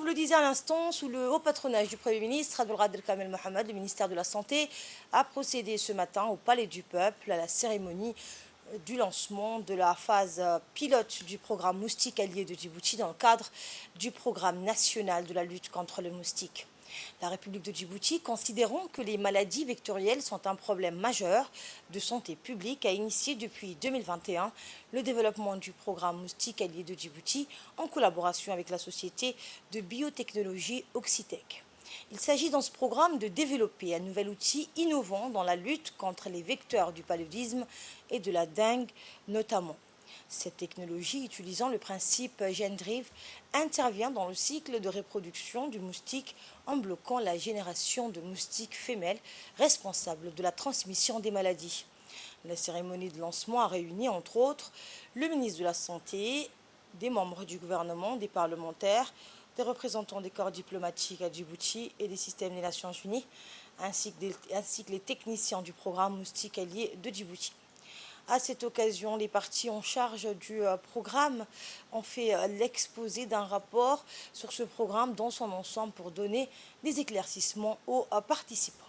vous le disais à l'instant, sous le haut patronage du Premier ministre, Abdelkader Kamel Mohamed, le ministère de la Santé a procédé ce matin au Palais du Peuple à la cérémonie du lancement de la phase pilote du programme Moustique Allié de Djibouti dans le cadre du programme national de la lutte contre le moustique. La République de Djibouti, considérant que les maladies vectorielles sont un problème majeur de santé publique, a initié depuis 2021 le développement du programme Moustique Allié de Djibouti en collaboration avec la société de biotechnologie Oxitec. Il s'agit dans ce programme de développer un nouvel outil innovant dans la lutte contre les vecteurs du paludisme et de la dengue notamment. Cette technologie, utilisant le principe GenDrive, intervient dans le cycle de reproduction du moustique en bloquant la génération de moustiques femelles responsables de la transmission des maladies. La cérémonie de lancement a réuni, entre autres, le ministre de la Santé, des membres du gouvernement, des parlementaires, des représentants des corps diplomatiques à Djibouti et des systèmes des Nations Unies, ainsi que les techniciens du programme Moustique Allié de Djibouti. À cette occasion, les parties en charge du programme ont fait l'exposé d'un rapport sur ce programme dans son ensemble pour donner des éclaircissements aux participants.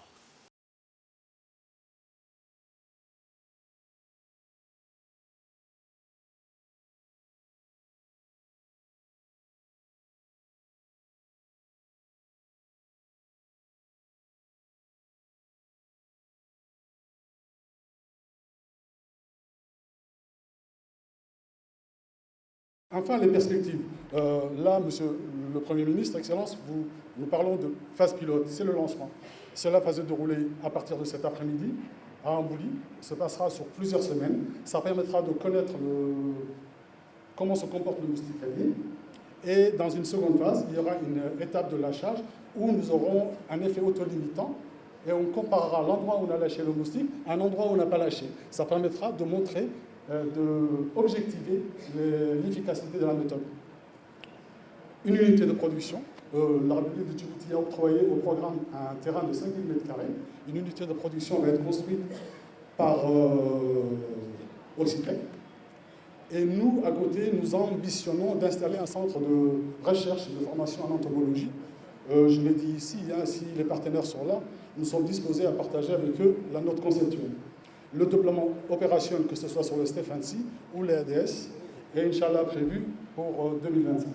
Enfin, les perspectives. Là, Monsieur le Premier ministre, Excellence, nous parlons de phase pilote, c'est le lancement. Cela va se dérouler à partir de cet après-midi à Ambouli. Ça passera sur plusieurs semaines. Ça permettra de connaître comment se comporte le moustique allié. Et dans une seconde phase, il y aura une étape de lâchage où nous aurons un effet autolimitant et on comparera l'endroit où on a lâché le moustique à un endroit où on n'a pas lâché. Ça permettra de montrer d'objectiver l'efficacité de la méthode. Une unité de production. La République de Djibouti a octroyé au programme un terrain de 5000 m². Une unité de production va être construite par Oxitec. Et nous, à côté, nous ambitionnons d'installer un centre de recherche et de formation en entomologie. Je l'ai dit ici, si les partenaires sont là, nous sommes disposés à partager avec eux la note conceptuelle. Le déploiement opérationnel, que ce soit sur le STEFANSI ou les ADS, est Inch'Allah prévu pour 2025.